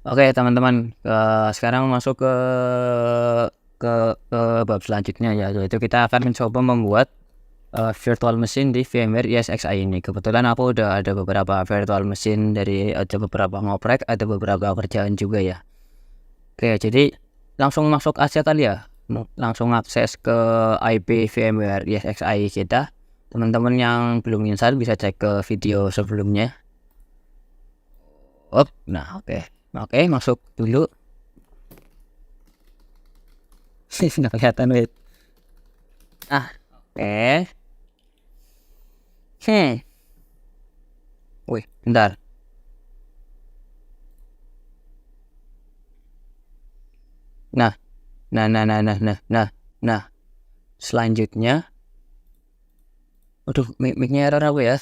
Oke teman-teman, sekarang masuk ke bab selanjutnya ya, yaitu kita akan mencoba membuat virtual machine di VMware ESXi ini. Kebetulan aku udah ada beberapa virtual machine ada beberapa ngoprek, ada beberapa kerjaan juga ya. Oke, jadi langsung masuk aja kali ya, langsung akses ke IP VMware ESXi kita. Teman-teman yang belum install bisa cek ke video sebelumnya. Nah oke, masuk dulu. Nggak kelihatan, wait. Oke. Wih, bentar. Nah. Selanjutnya, aduh, mic-nya error aku ya.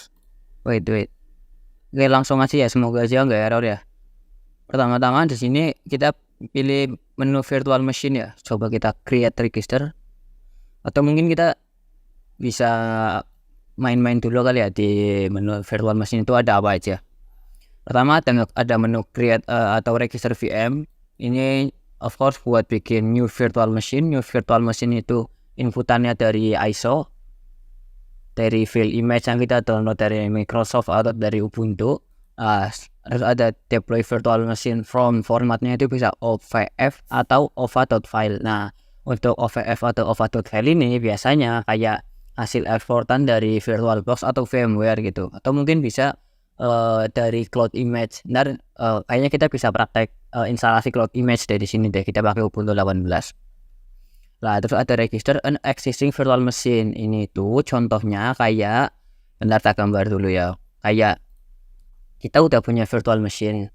Wait. Oke, langsung aja ya, semoga aja nggak error ya. Pertama-tama di sini kita pilih menu virtual machine ya. Coba kita create register. Atau mungkin kita bisa main-main dulu kali ya di menu virtual machine itu ada apa aja. Pertama ada menu create atau register VM. Ini of course buat bikin new virtual machine. New virtual machine itu inputannya dari ISO, dari file image yang kita download dari Microsoft atau dari Ubuntu. Harus ada deploy virtual machine from, formatnya itu bisa OVF atau OVA.file. Nah, untuk OVF atau OVA.file ini biasanya kayak hasil eksportan dari VirtualBox atau VMware gitu, atau mungkin bisa dari cloud image. Kayaknya kita bisa praktek instalasi cloud image dari sini deh, kita pakai Ubuntu 18. Nah, terus ada register an existing virtual machine. Ini tuh contohnya kayak, bentar tak gambar dulu ya. Kayak kita udah punya virtual machine.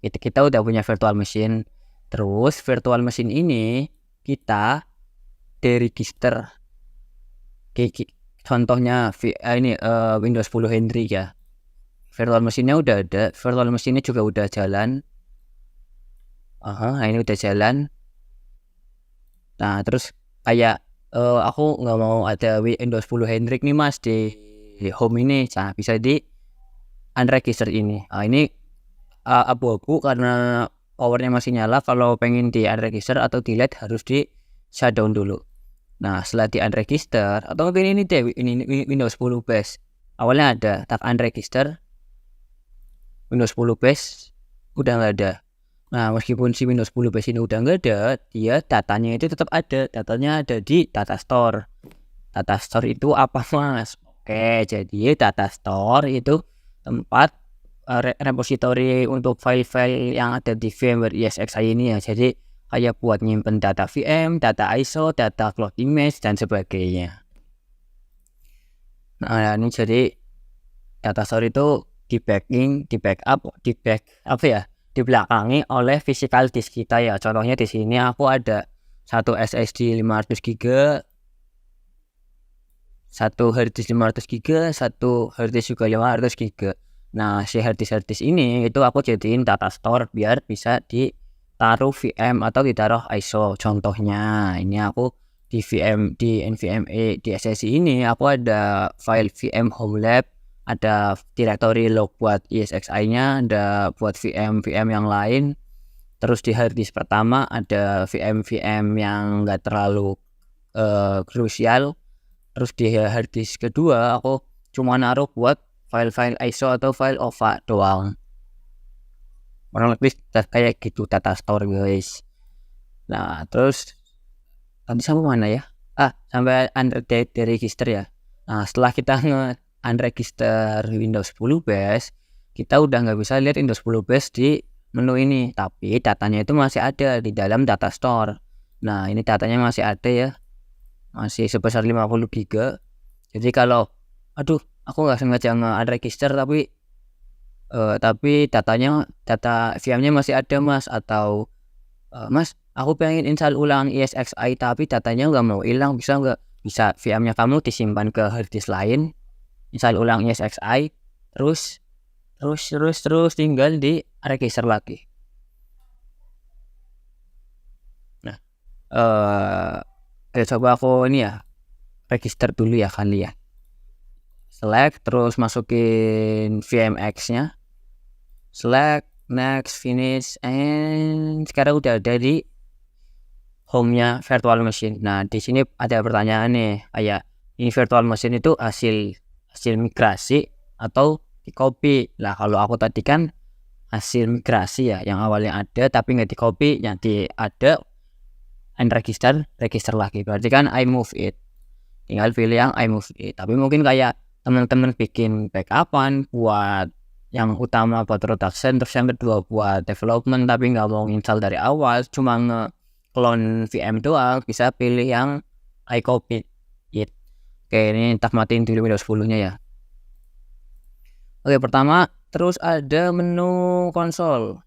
Kita udah punya virtual machine. Terus virtual machine ini kita deregister. Contohnya ini Windows 10 Hendrik ya. Virtual machine-nya udah ada, virtual machine-nya juga udah jalan. Ini udah jalan. Nah, terus kayak aku nggak mau ada Windows 10 Hendrik nih mas di home ini. Nah, bisa di unregister ini. Ini abu-abu karena powernya masih nyala. Kalau pengen di unregister atau delete harus di shutdown dulu. Nah, setelah di unregister, atau mungkin ini deh, ini Windows 10 base. Awalnya ada, tak unregister, Windows 10 base udah nggak ada. Nah, meskipun si Windows 10 base ini udah nggak ada, dia datanya itu tetap ada. Datanya ada di data store. Data store itu apa mas? Oke, jadi data store itu tempat repository untuk file-file yang ada di VMware ESXi ini ya. Jadi kayak buat nyimpen data VM, data ISO, data cloud image, dan sebagainya. Nah, ini jadi data store itu dibelakangi oleh physical disk kita ya. Contohnya di sini aku ada satu SSD 500 GB, satu hard disk 500 GB, satu hard disk juga 500 GB. Nah, si hard disk ini itu aku jadiin data store biar bisa ditaruh VM atau ditaruh ISO. Contohnya ini aku di NVMe di SSD ini aku ada file VM home lab, ada directory log buat ESXi-nya, ada buat VM yang lain. Terus di hard disk pertama ada VM yang nggak terlalu krusial. Terus di hard disk kedua aku cuma naruh buat file-file ISO atau file OVA doang. Kurang lebih kayak gitu data store guys. Nah, terus tadi sampai mana ya? Sampai register ya. Nah, setelah kita unregister Windows 10 base, kita udah nggak bisa lihat Windows 10 base di menu ini, tapi datanya itu masih ada di dalam data store. Nah, ini datanya masih ada ya, masih sebesar 50 GB. Jadi kalau aku nggak sengaja unregister tapi data VM-nya masih ada mas, atau mas aku pengen install ulang ESXi tapi datanya nggak mau hilang, bisa nggak? Bisa, VM-nya kamu disimpan ke hard disk lain, install ulang ESXi, terus tinggal di register lagi. Nah, coba aku ini ya register dulu ya kali ya. Select, terus masukin VMX-nya, select, next, finish, and sekarang udah ada di home-nya virtual machine. Nah, di sini ada pertanyaan nih, kayak ini virtual machine itu hasil migrasi atau di copy. Lah, kalau aku tadi kan hasil migrasi ya, yang awalnya ada tapi nggak di copy, nanti ada and register lagi. Berarti kan I move it. Tinggal pilih yang I move it. Tapi mungkin kayak teman-teman bikin backupan buat yang utama buat production, terus yang kedua buat development tapi nggak mau install dari awal, cuma nge-clone VM doang, bisa pilih yang I copy it. Oke, ini tak matiin dulu Windows 10 nya ya. Oke, pertama terus ada menu konsol.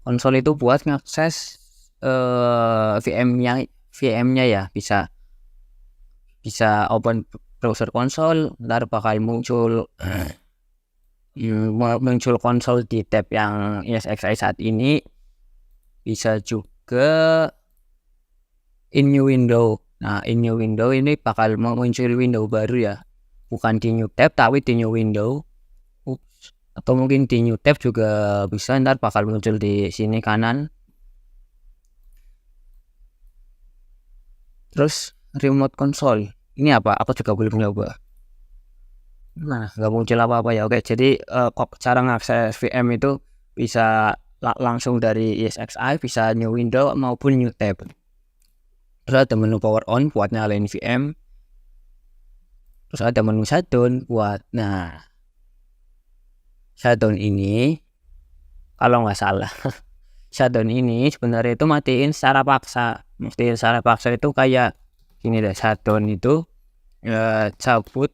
Konsol itu buat ngakses VM-nya ya, bisa open browser konsol, ntar bakal muncul konsol di tab yang ESXi saat ini. Bisa juga in new window. Nah, in new window ini bakal muncul window baru ya, bukan di new tab tapi di new window. Atau mungkin di new tab juga bisa, ntar bakal muncul di sini kanan. Terus remote console ini apa? Aku juga belum nyoba. Nah, nggak muncul apa-apa ya. Oke, jadi cara ngakses VM itu bisa langsung dari ESXi, bisa new window maupun new tab. Terus ada menu power on buat nyalain VM. Terus ada menu shutdown buat, nah, shutdown ini kalau nggak salah shutdown ini sebenarnya itu matiin secara paksa. Matiin secara paksa itu kayak gini deh, shutdown itu cabut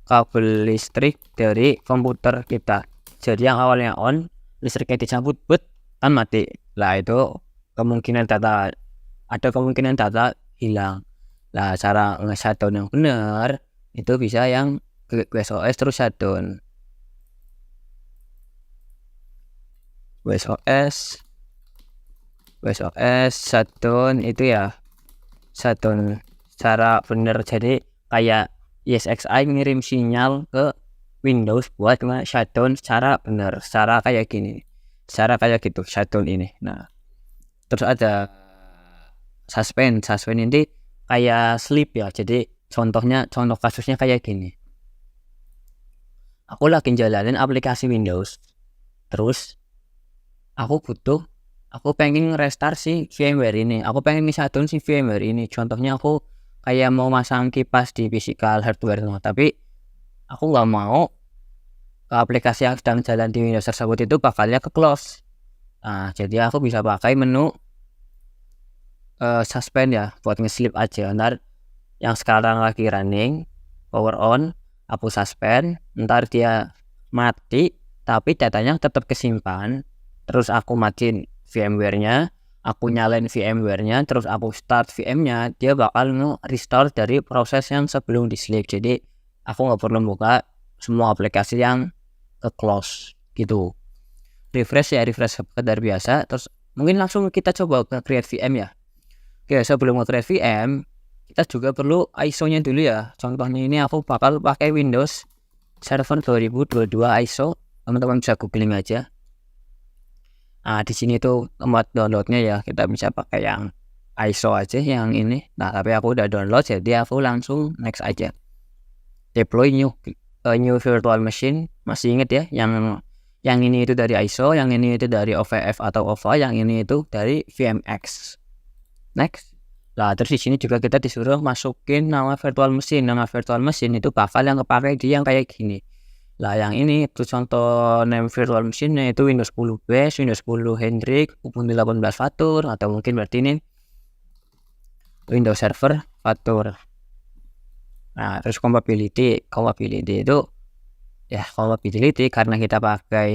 kabel listrik dari komputer kita. Jadi yang awalnya on, listriknya dicabut, kan mati. Lah itu kemungkinan data hilang. Lah cara nge-shutdown yang benar itu bisa yang WSOS terus shutdown. WSOS shutdown itu ya shutdown secara benar. Jadi kayak ESXi ngirim sinyal ke Windows buat shutdown secara benar, secara kayak gitu shutdown ini. Nah, terus ada suspend ini kayak sleep ya. Jadi contoh kasusnya kayak gini. Aku lagi jalanin aplikasi Windows, terus aku pengen restart si VMware ini, aku pengen shutdown si VMware ini. Contohnya aku kayak mau masang kipas di physical hardware, tapi aku nggak mau aplikasi yang sedang jalan di Windows tersebut itu bakalnya ke close. Nah, jadi aku bisa pakai menu suspend ya, buat nge-sleep aja. Ntar yang sekarang lagi running power on, aku suspend, ntar dia mati tapi datanya tetap kesimpan. Terus aku matiin VMware-nya, aku nyalain VMware-nya, terus aku start VM-nya, dia bakal nge-restore dari proses yang sebelum di sleep. Jadi aku nggak perlu buka semua aplikasi yang ke close gitu. Refresh seperti biasa. Terus mungkin langsung kita coba create VM ya. Oke, sebelum nge-create VM, kita juga perlu ISO-nya dulu ya. Contohnya ini aku bakal pakai Windows Server 2022 ISO. Teman-teman bisa googling aja. Nah, di sini tuh tempat downloadnya ya, kita bisa pakai yang ISO aja yang ini. Nah, tapi aku udah download, jadi aku langsung next aja. Deploy new virtual machine. Masih inget ya, yang ini itu dari ISO, yang ini itu dari OVF atau OVA, yang ini itu dari VMX. Next. Nah, terus di sini juga kita disuruh masukin nama virtual machine. Nama virtual machine itu bakal yang kepake di yang kayak gini. Lah yang ini itu contoh name virtual machine-nya itu Windows 10 Base, Windows 10 Hendrik, Ubuntu 18 Fatur, atau mungkin berarti ini Windows Server Fatur. Nah, terus compatibility itu ya compatibility karena kita pakai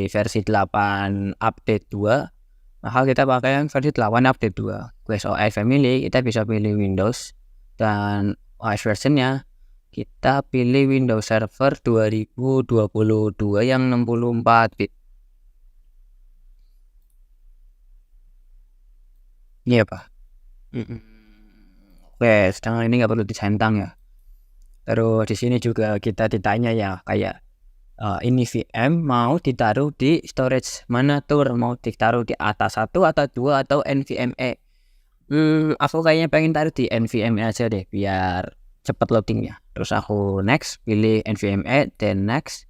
versi 8 update 2, maka kita pakai yang versi 8 update 2. OS family kita bisa pilih Windows, dan OS versionnya kita pilih Windows Server 2022 yang 64 bit. Iya Pak. Oke, sedangkan ini nggak perlu dicentang ya. Terus di sini juga kita ditanya ya kayak ini VM mau ditaruh di storage mana tuh, mau ditaruh di atas 1 atau 2 atau NVMe. Aku kayaknya pengen taruh di NVMe aja deh biar cepet loadingnya. Terus aku next, pilih NVMe, then next.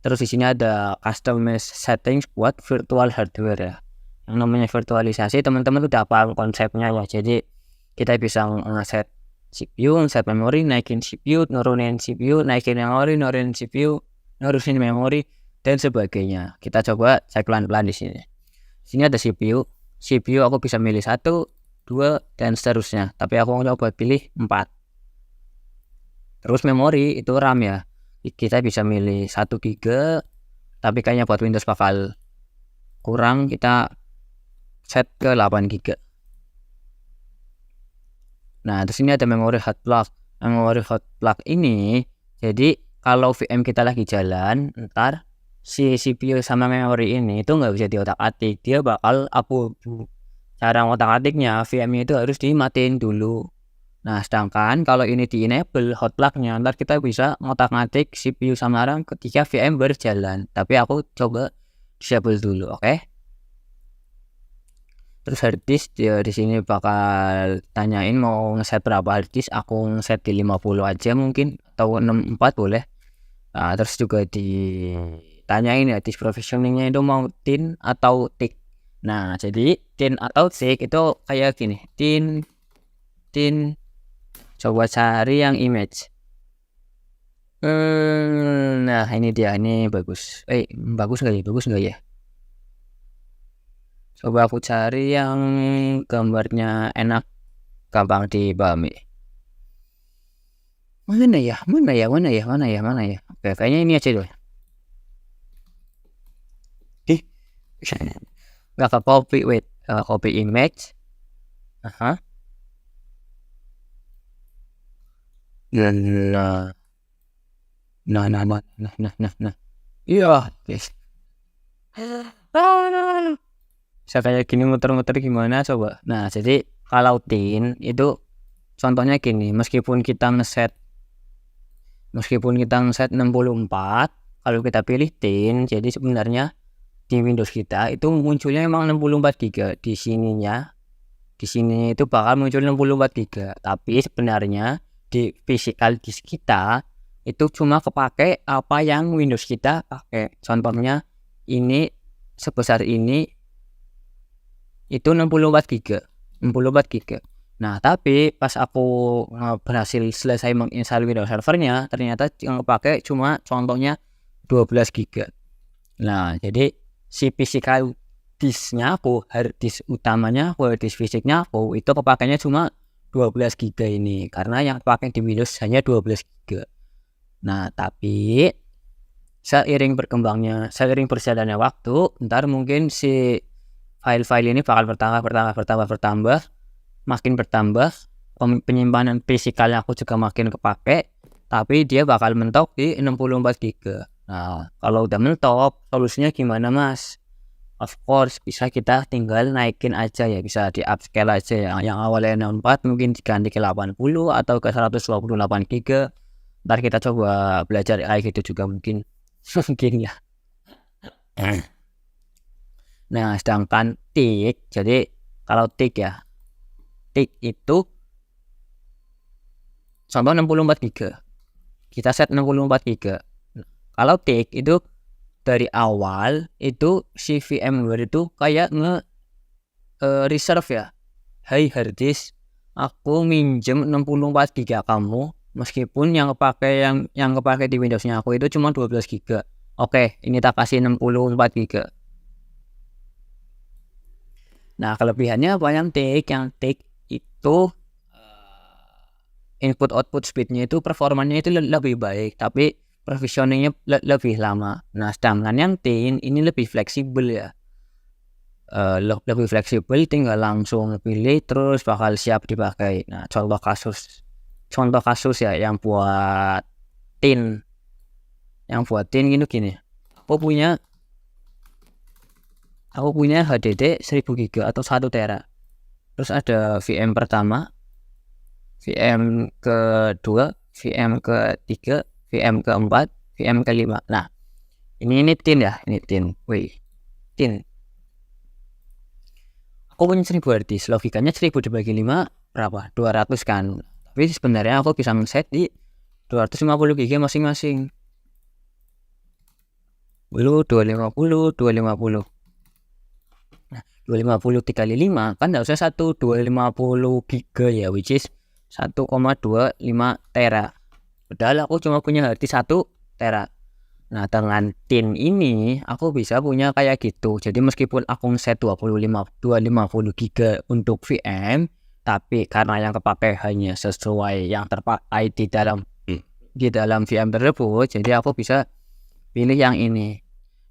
Terus di sini ada customize settings buat virtual hardware ya. Yang namanya virtualisasi teman-teman udah paham konsepnya ya. Jadi kita bisa ngeset CPU, ngeset memori, naikin CPU, nurunin CPU, naikin memori, nurunin CPU, nurunin memori dan sebagainya. Kita coba cek pelan-pelan di sini. Di sini ada CPU. CPU aku bisa milih 1, 2 dan seterusnya. Tapi aku mau coba pilih 4. Terus memori itu RAM ya. Kita bisa milih 1 GB, tapi kayaknya buat Windows bakal kurang, kita set ke 8 GB. Nah, terus ini ada memory hot plug. Memory hot plug ini, jadi kalau VM kita lagi jalan, ntar si CPU sama memori ini itu nggak bisa diotak-atik, dia bakal abu-abu. Cara ngotak-atiknya, VM itu harus dimatiin dulu. Nah, sedangkan kalau ini di-enable hot plug-nya, ntar kita bisa ngotak-ngatik CPU sama RAM ketika VM berjalan. Tapi aku coba disable dulu, oke? Terus hard disk di sini bakal tanyain mau ngeset berapa hard disk. Aku ngeset di 50 aja mungkin, atau 64 boleh. Nah, terus juga ditanyain ya disk provisioningnya itu mau tin atau tick. Nah, jadi tin atau tick itu kayak gini, tin. Coba cari yang image. Nah ini dia, ini bagus. Bagus nggak ya? Coba aku cari yang gambarnya enak, gampang dipahami. Mana ya? Oke, kayaknya ini aja dulu. Nggak ke copy, wait, copy image. Nah. Iya, guys. Saya kayak gini muter-muter gimana coba. Nah, jadi kalau tin itu contohnya gini, meskipun kita ngeset 64, kalau kita pilih tin, jadi sebenarnya di Windows kita itu munculnya emang 64 GB di sininya. Di sini itu bakal muncul 64 GB, tapi sebenarnya di physical disk kita itu cuma kepake apa yang Windows kita pakai. Contohnya ini sebesar ini itu 64 GB. Nah, tapi pas aku berhasil selesai menginstal Windows servernya, ternyata yang kepake cuma contohnya 12 GB. Nah, jadi si physical disknya aku, hard disk utamanya aku, hard disk fisiknya aku, itu kepakainya cuma 12 GB ini, karena yang pakai di Windows hanya 12 GB. Nah, tapi seiring berjalannya waktu, ntar mungkin si file-file ini bakal bertambah, makin bertambah, penyimpanan fisikalnya aku juga makin kepake, tapi dia bakal mentok di 64 GB. Nah, kalau udah mentok, solusinya gimana mas? Of course, bisa kita tinggal naikin aja ya, bisa di upscale aja ya. Yang awalnya 64 mungkin diganti ke 80 atau ke 128 GB. Ntar kita coba belajar AI gitu juga mungkin. Mungkin ya. Nah, sedangkan tick, jadi kalau tick ya, tick itu contoh 64 GB. Kita set 64 GB. Kalau tick itu dari awal itu si VMware itu kayak reserve ya. Hai hard disk, aku minjem 64 GB kamu, meskipun yang kepake di Windowsnya aku itu cuma 12 GB. Oke, ini tak kasih 64 GB. Nah, kelebihannya apa yang tick itu input output speednya itu performanya itu lebih baik, tapi provisioningnya lebih lama. Nah, sedangkan yang tin ini lebih fleksibel ya, lebih fleksibel, tinggal langsung pilih terus bakal siap dipakai. Nah, contoh kasus ya yang buat tin gini, aku punya HDD 1000 GB atau 1 tera. Terus ada VM pertama, VM kedua, VM ketiga, VM keempat, VM kelima. Nah, Ini tin ya, ini tin. Wih, tin. Aku punya 1000 harddisk, logikanya 1000 dibagi 5 berapa? 200 kan. Tapi sebenarnya aku bisa ngeset di 250 GB masing-masing. 250. Nah, 250 dikali 5 kan harusnya 250 GB ya, which is 1,25 tera. Padahal aku cuma punya harddisk 1 tera. Nah, dengan tin ini aku bisa punya kayak gitu. Jadi meskipun aku ngeset 250 GB untuk VM, tapi karena yang kepakai hanya sesuai yang terpakai di dalam VM tersebut, jadi aku bisa pilih yang ini.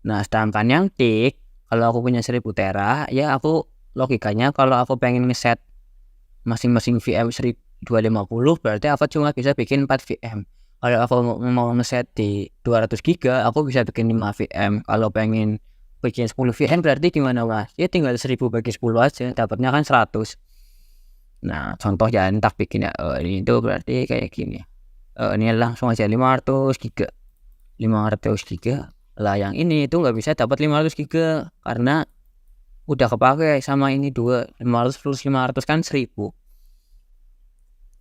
Nah, sedangkan yang TIC, kalau aku punya 1000 tera, ya aku logikanya kalau aku pengen ngeset masing-masing VM 250, berarti aku cuma bisa bikin 4 VM. Kalau aku mau ngeset di 200 GB, aku bisa bikin 5 VM. Kalau pengen bikin 10 VM berarti gimana, Mas? Ya tinggal 1000 bagi 10 aja, dapatnya kan 100. Nah, contoh ya, entah bikin ya, ini itu berarti kayak gini. Ini langsung aja 500 GB. 500 GB. Lah yang ini itu nggak bisa dapat 500 GB karena udah kepake sama ini 500 plus 500 kan 1000.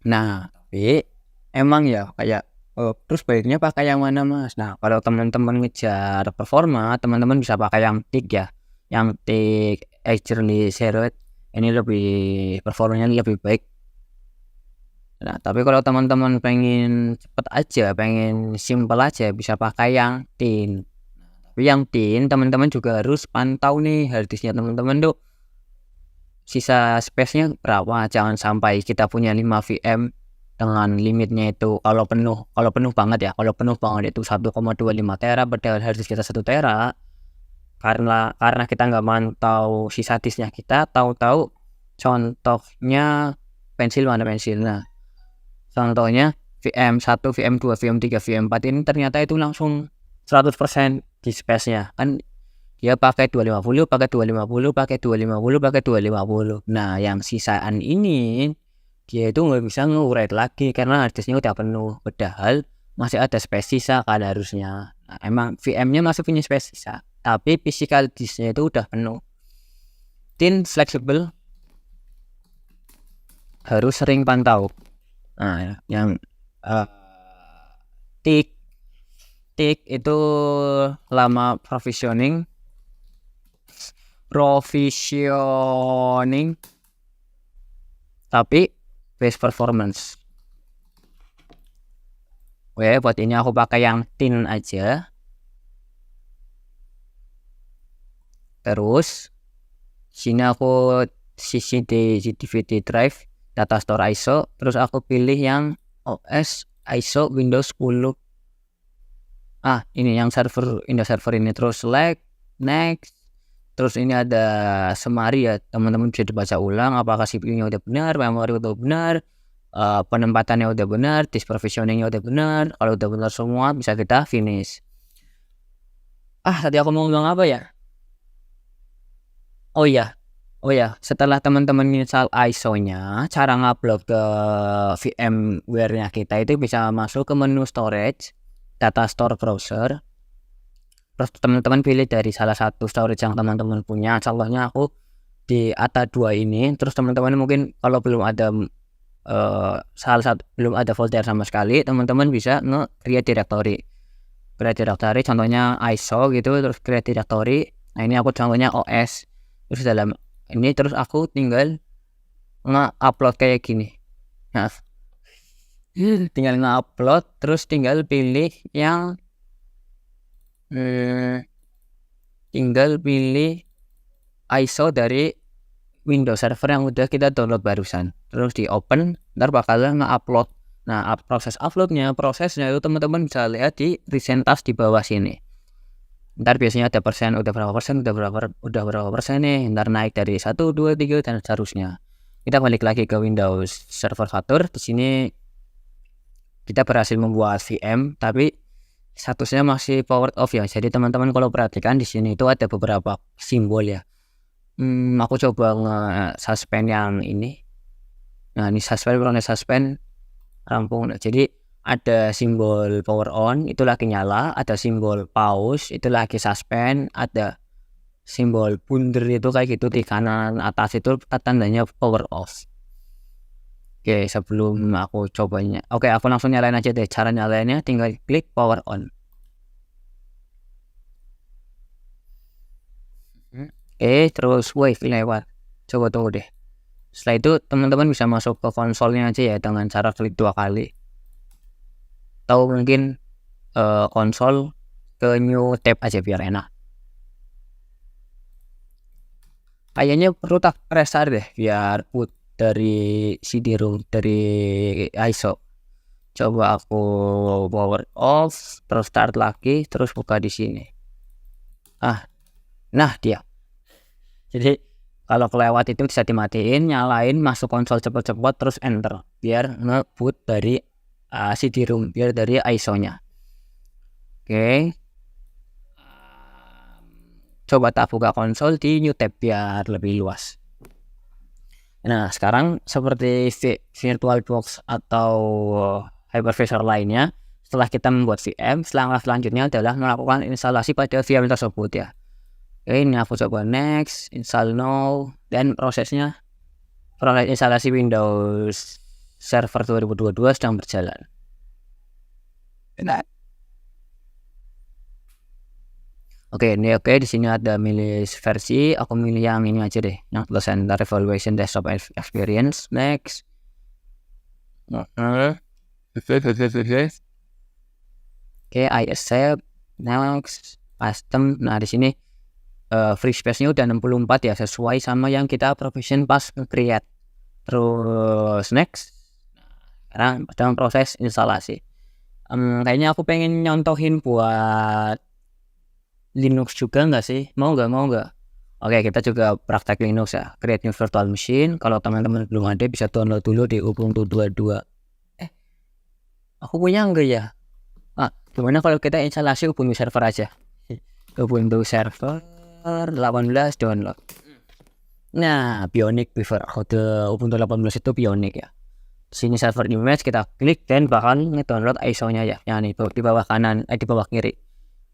Nah, tapi emang ya kayak terus baiknya pakai yang mana, Mas? Nah, kalau teman-teman ngejar performa, teman-teman bisa pakai yang TIC ya. Yang TIC Extremely Zeroed ini lebih performanya lebih baik. Nah, tapi kalau teman-teman pengen cepet aja, pengen simple aja, bisa pakai yang tin. Tapi yang tin teman-teman juga harus pantau nih harddisknya teman-teman tuh sisa space-nya berapa. Jangan sampai kita punya 5 VM dengan limitnya itu kalau penuh banget ya, kalau penuh banget itu 1,25 tera padahal harddisk kita 1 tera. Karena kita nggak mantau sisa disknya kita, tahu-tahu contohnya pensil. Nah, contohnya VM1, VM2, VM3, VM4 ini ternyata itu langsung 100% di space-nya. Kan dia pakai 250, pakai 250, pakai 250, pakai 250. Nah, yang sisaan ini dia itu nggak bisa nge-write lagi karena harddisknya udah penuh. Padahal masih ada space sisa kan harusnya. Nah, emang VM-nya masih punya space sisa, tapi physical disknya itu udah penuh. Tin flexible harus sering pantau. Nah, yang TIC itu lama provisioning tapi best performance. Oke, buat ini aku pakai yang tin aja. Terus sini aku sisi di DVD drive data store ISO, terus aku pilih yang OS ISO Windows 10. Ini yang server Windows Server ini, terus select next. Terus ini ada summary ya, teman-teman bisa dibaca ulang apakah CPU-nya udah benar, memori udah benar, penempatannya udah benar, disk provisioning-nya udah benar. Kalau udah benar semua bisa kita finish. Tadi aku mau ngomong apa ya? Oh ya, setelah teman-teman install ISO-nya, cara ngupload ke VMware-nya kita itu bisa masuk ke menu storage, data store browser. Terus teman-teman pilih dari salah satu storage yang teman-teman punya. Contohnya aku di ATA2 ini. Terus teman-teman mungkin kalau belum ada belum ada folder sama sekali, teman-teman bisa nge-create directory. Contohnya ISO gitu, terus create directory. Nah, ini aku contohnya OS. Terus dalam ini terus aku tinggal nge-upload kayak gini. Nah, tinggal nge-upload, terus tinggal pilih yang ISO dari Windows Server yang udah kita download barusan. Terus di open, ntar bakalan nge-upload. Nah, prosesnya itu teman-teman bisa lihat di recent task di bawah sini. Ntar biasanya ada persen, udah berapa persen nih. Ntar naik dari 1, 2, 3 dan seterusnya. Kita balik lagi ke Windows Server Fatur. Di sini kita berhasil membuat VM, tapi statusnya masih powered off ya. Jadi teman-teman kalau perhatikan di sini itu ada beberapa simbol ya. Aku coba nge-suspend yang ini. Nah, ini suspend rampung. Jadi ada simbol power on itu lagi nyala, ada simbol pause itu lagi suspend, ada simbol bundar itu kayak gitu di kanan atas itu tandanya power off. Oke, sebelum aku cobanya, oke aku langsung nyalain aja deh. Cara nyalainnya tinggal klik power on. Terus wave lewat. Coba tunggu deh. Setelah itu teman-teman bisa masuk ke konsolnya aja ya dengan cara klik 2 kali. Atau mungkin konsol ke new tab aja biar enak. Kayaknya perlu tak restart deh biar boot dari CD-ROM dari ISO. Coba aku power off, terus start lagi, terus buka di sini. Nah dia. Jadi kalau kelewat itu bisa dimatiin, nyalain, masuk konsol cepet-cepet, terus enter biar nge-boot dari CD-ROM, biar dari ISO-nya. Oke. Coba tak buka konsol di new tab biar lebih luas. Nah, sekarang seperti VirtualBox atau hypervisor lainnya, setelah kita membuat VM, langkah selanjutnya adalah melakukan instalasi pada VM tersebut ya. Oke, ini aku coba next, install now, dan proses instalasi Windows Server 2022 sedang berjalan. Oke, ini di sini ada milih versi, aku milih yang ini aja deh, yang Center Evaluation Desktop Experience. Next. Oke, I accept. Next, custom. Nah, di sini free space-nya udah 64 ya, sesuai sama yang kita provision pas create. Terus next. Sekarang sedang proses instalasi. Kayaknya aku pengen nyontohin buat Linux juga nggak sih? Mau nggak? Oke, kita juga praktek Linux ya. Create new virtual machine. Kalau teman-teman belum ada bisa download dulu di Ubuntu 22. Aku punya nggak ya? Gimana kalau kita instalasi Ubuntu server aja? Ubuntu server 18 download. Nah, Bionic prefer Ubuntu 18 itu Bionic ya. Sini server image kita klik dan bakal nge-download ISO-nya ya. Yang ini di bawah kanan, di bawah kiri.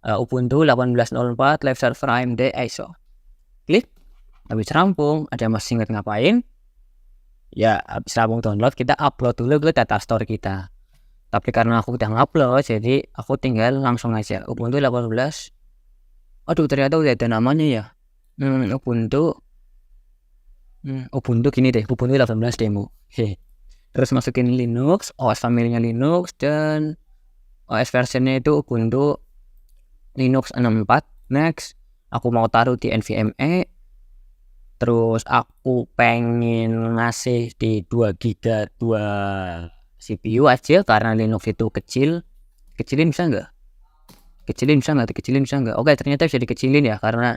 Ubuntu 18.04 live server AMD ISO. Klik, habis rampung, ada masih ingat ngapain? Ya, habis rampung download, kita upload dulu ke data store kita. Tapi karena aku udah ngupload, jadi aku tinggal langsung aja Ubuntu 18. Aduh, ternyata udah ada namanya ya. Ubuntu gini deh, Ubuntu 18 demo. Terus masukin Linux, OS familinya Linux, dan OS versionnya itu Ubuntu Linux 64. Next, aku mau taruh di NVMe. Terus aku pengen ngasih di 2 GB 2 CPU aja karena Linux itu kecil. Kecilin bisa nggak? Oke, ternyata bisa dikecilin ya karena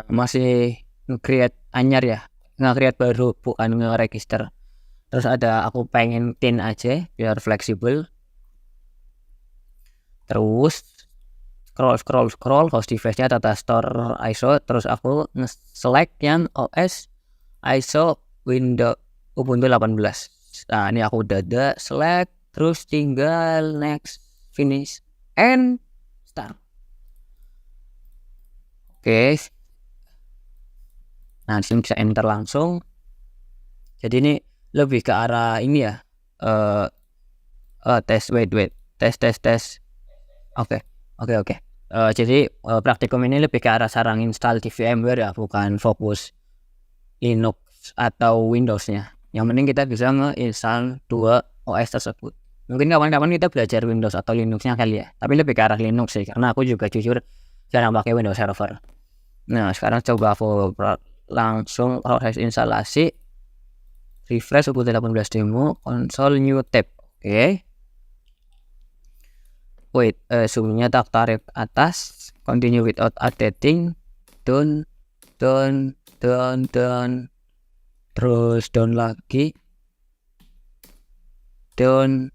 masih nge-create anyar ya, nge-create baru bukan nge-register. Terus ada aku pengen tin aja biar fleksibel. Terus scroll host device-nya tata store ISO, terus aku nge-select yang OS ISO Windows Ubuntu 18. Nah, ini aku udah ada select, terus tinggal next, finish, and start. Oke. Nah, disini bisa enter langsung. Jadi ini lebih ke arah ini ya. Tes. Oke. Jadi praktikum ini lebih ke arah sarang install di VMware ya, bukan fokus Linux atau Windows-nya. Yang penting kita bisa nge-install 2 OS tersebut. Mungkin kapan-kapan kita belajar Windows atau Linux-nya kali ya. Tapi lebih ke arah Linux sih, karena aku juga jujur jarang pakai Windows Server. Nah, sekarang coba aku langsung proses instalasi. Refresh Ubuntu 18 demo, console new tab. Oke. Wait, zoom-nya tak tarik atas. Continue without updating. Down. Terus down lagi. Down.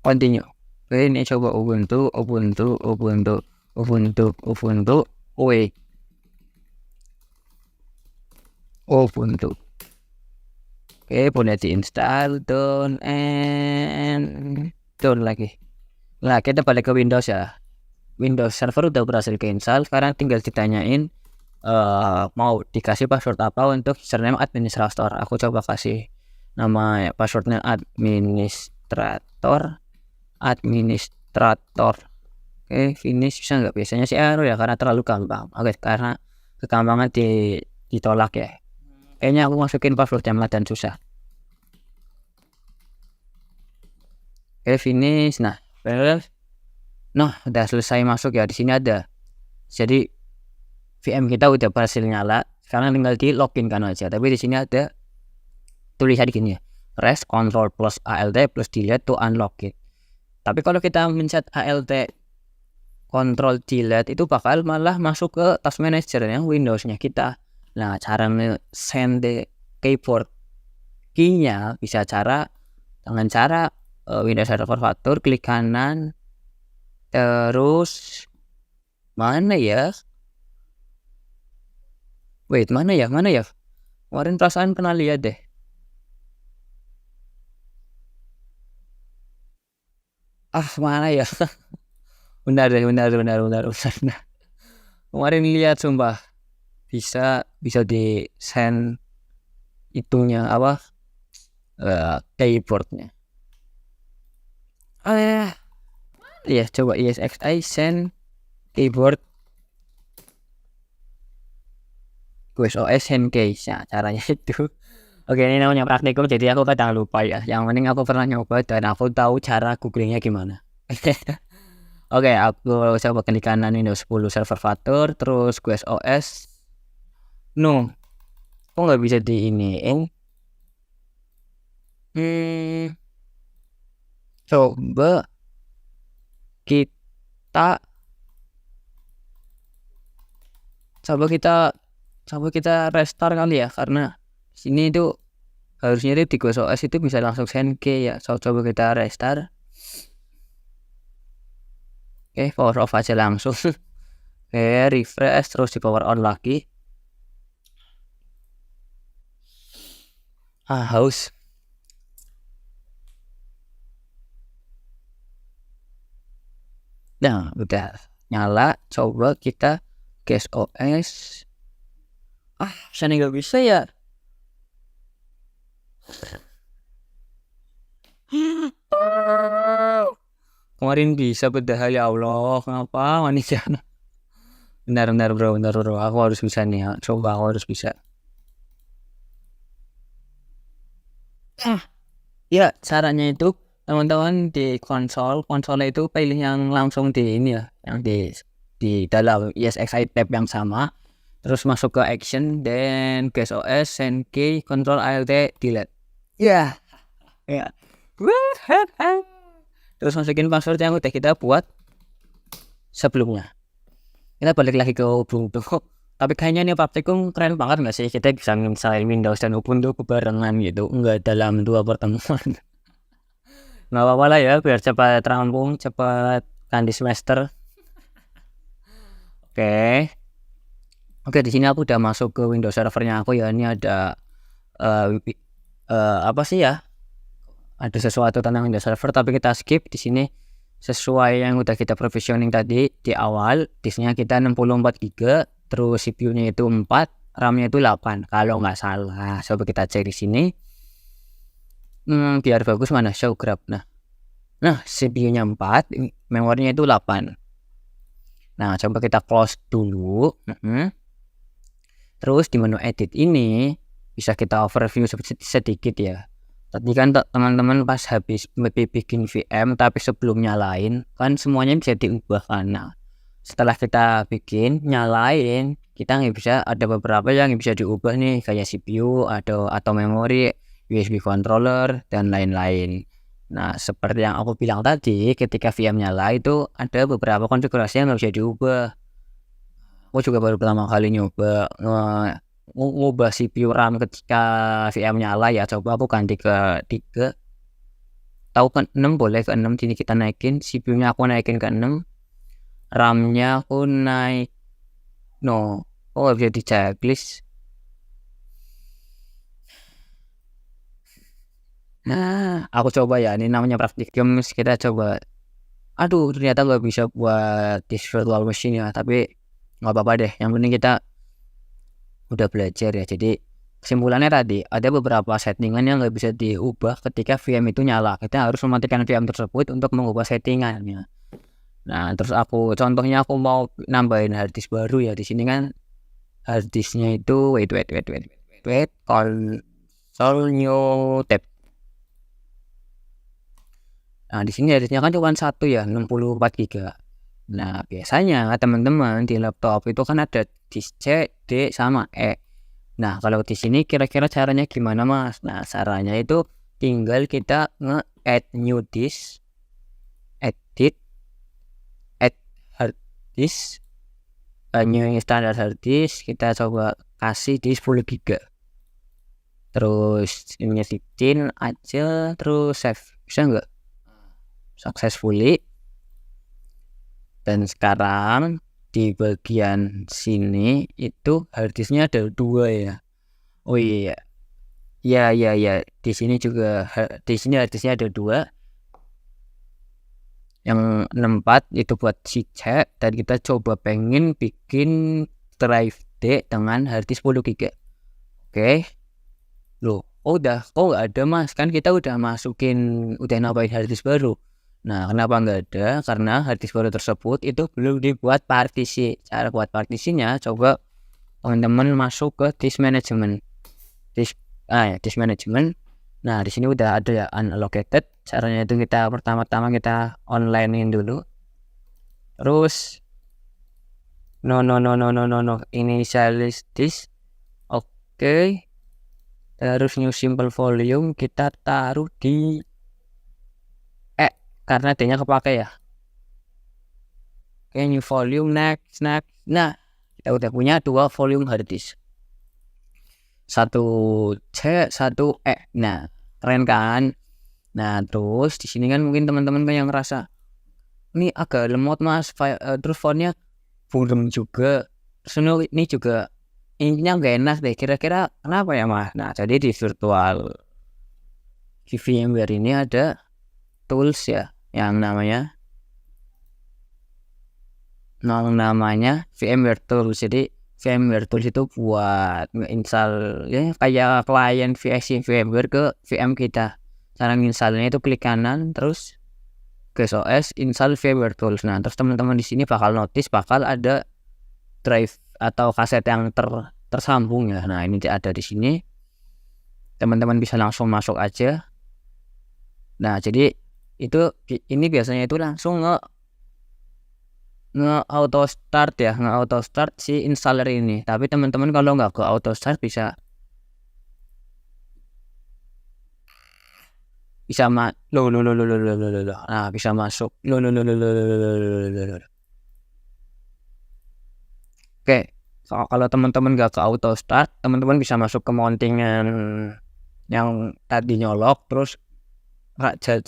Continue. Oke, ini coba Ubuntu. Wait. Ubuntu. Oke, boleh diinstal, down and down lagi. Nah, kita balik ke Windows ya. Windows Server udah berhasil keinstall. Sekarang tinggal ditanyain mau dikasih password apa untuk username administrator. Aku coba kasih nama passwordnya administrator. Oke, finish. Bisa nggak? Biasanya sih error ya karena terlalu gampang. Oke, karena kegampangan ditolak ya. Kayaknya aku masukin password yang dan susah. Oke, finish. Nah, udah selesai masuk ya. Di sini ada. Jadi VM kita udah berhasil nyala. Sekarang tinggal di login kan aja. Tapi di sini ada tulisan gini ya. Rest Ctrl plus ALT plus delete to unlock it. Tapi kalau kita mencet ALT Ctrl delete itu bakal malah masuk ke task manager yang Windows-nya kita. Nah, cara send the keyboard key-nya bisa dengan cara Windows Server Factor, klik kanan, terus mana ya? Mana ya? Kemarin perasaan pernah lihat deh. Mana ya? benar. Kemarin lihat sumpah. Bisa di send itunya apa? Keyboardnya. Ya, coba ESXi send keyboard QoS send case. Nah, caranya itu. Oke, ini namanya praktikum, jadi aku kadang lupa ya. Yang penting aku pernah nyoba dan aku tahu cara googlingnya gimana. Oke, aku coba klik kanan Windows 10 Server Factor, terus QoS. No, kok nggak bisa di ini? Coba kita restart kali ya, karena sini itu harusnya di QoS itu bisa langsung send key ya. Coba kita restart. Oke, power off aja langsung. Oke, refresh terus di power on lagi. Haus. Nah, udah nyala. Coba kita cache OS. Sana nggak bisa ya. Kemarin bisa, padahal ya Allah, ngapa manusia? Benar bro, aku harus bisa nih. Coba aku harus bisa. Ya, caranya itu teman-teman di konsolnya itu pilih yang langsung di ini ya, yang di dalam ESXi tab yang sama, terus masuk ke action, dan QoS send key Ctrl ALT delete. Ya. Terus masukin password yang udah kita buat sebelumnya. Kita balik lagi ke Ubuntu. Tapi kayaknya ini praktikum keren banget nggak sih? Kita bisa nginstallin Windows dan Ubuntu kebarengan gitu, nggak dalam 2 pertemuan. Nggak apa-apa lah ya, biar cepat rampung, cepat kan di semester. Oke, di sini aku udah masuk ke Windows servernya aku ya. Ini ada apa sih ya? Ada sesuatu tentang Windows Server, tapi kita skip di sini sesuai yang udah kita provisioning tadi di awal. Disknya kita 64 GB, terus CPU-nya itu 4, RAM-nya itu 8 kalau nggak salah. Coba kita cek di sini. Biar bagus, mana show graph. Nah, CPU-nya 4, memorinya itu 8. Nah, coba kita close dulu. Terus di menu edit ini bisa kita overview sedikit ya. Tadi kan teman-teman pas habis bikin VM tapi sebelum nyalain kan semuanya bisa diubah, karena setelah kita bikin nyalain kita nggak bisa, ada beberapa yang bisa diubah nih, kayak CPU atau memori, USB controller dan lain-lain. Nah, seperti yang aku bilang tadi, ketika VM nyala itu ada beberapa konfigurasi yang nggak bisa diubah. Aku juga baru pertama kali nyoba ngubah CPU RAM ketika VM nyala ya. Coba aku ganti ke 3, tahu kan 6, boleh ke 6. Sini kita naikin CPU-nya, aku naikin ke 6, RAM-nya aku naik nggak bisa di checklist. Nah, aku coba ya, ini namanya praktikum, kita coba. Aduh, ternyata nggak bisa buat this virtual machine ya, tapi nggak apa-apa deh. Yang penting kita udah belajar ya. Jadi kesimpulannya tadi ada beberapa settingan yang nggak bisa diubah ketika VM itu nyala. Kita harus mematikan VM tersebut untuk mengubah settingannya. Nah, terus contohnya aku mau nambahin harddisk baru ya. Di sini kan harddisknya itu wait, console new tab. Nah, di sini harddisknya kan cuma satu ya, 64 GB. Nah, biasanya teman-teman di laptop itu kan ada disk C, D, sama E. Nah, kalau di sini kira-kira caranya gimana, Mas? Nah, caranya itu tinggal kita nge-add new disk, edit, add hard disk, new standard hard disk, kita coba kasih di 10 GB. Terus ini nyetikin aja, terus save. Bisa nggak? Successfully. Dan sekarang di bagian sini itu harddisknya ada 2 ya. Oh iya, ya. Di sini juga di sini harddisknya ada 2. Yang 64 itu buat si C, dan kita coba pengen bikin drive D dengan harddisk 10 GB. Oke. Loh, udah, nggak ada, Mas? Kan kita udah nambahin harddisk baru. Nah, kenapa nggak ada? Karena harddisk baru tersebut itu belum dibuat partisi. Cara buat partisinya, coba teman-teman masuk ke disk management. Disk management. Nah, di sini udah ada ya unallocated. Caranya itu kita pertama-tama kita online-in dulu. Terus no. Initialize disk. Oke. Terus new simple volume kita taruh di karena D-nya kepake ya. Oke, new volume, next. Nah, kita udah punya 2 volume hard disk. 1 C, 1 E. Nah, keren kan? Nah, terus di sini kan mungkin teman-teman yang ngerasa ini agak lemot, Mas, terus fontnya burem juga. Terus ini juga intinya nggak enak deh. Kira-kira kenapa ya, Mas? Nah, jadi di VMware ini ada tools ya yang namanya VMware Tools. Jadi VMware Tools itu buat nge-install ya kayak klien VSC VMware ke VM kita. Cara nginstalnya itu klik kanan terus ke OS install VMware Tools. Nah, terus teman-teman di sini bakal ada drive atau kaset yang tersambung ya. Nah, ini ada di sini. Teman-teman bisa langsung masuk aja. Nah, jadi ini biasanya itu langsung nge-auto start si installer ini. Tapi teman-teman kalau nggak ke auto start bisa nah, bisa masuk. Oke, kalau teman-teman nggak ke auto start, teman-teman bisa masuk ke mountingan yang tadi nyolok, terus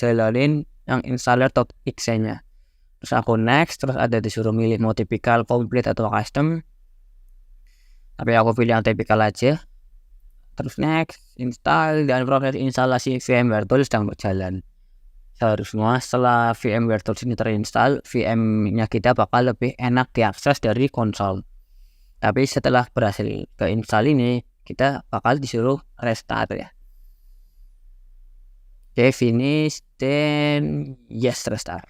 jalanin yang installer.exe-nya. Terus aku next, terus ada disuruh milih mau typical, complete, atau custom. Tapi aku pilih yang typical aja. Terus next, install, dan proses instalasi VMware Tools sedang berjalan. Seharusnya setelah VMware Tools ini terinstall, VM-nya kita bakal lebih enak diakses dari konsol. Tapi setelah berhasil keinstall ini, kita bakal disuruh restart ya. Oke, finish, then yes, restart.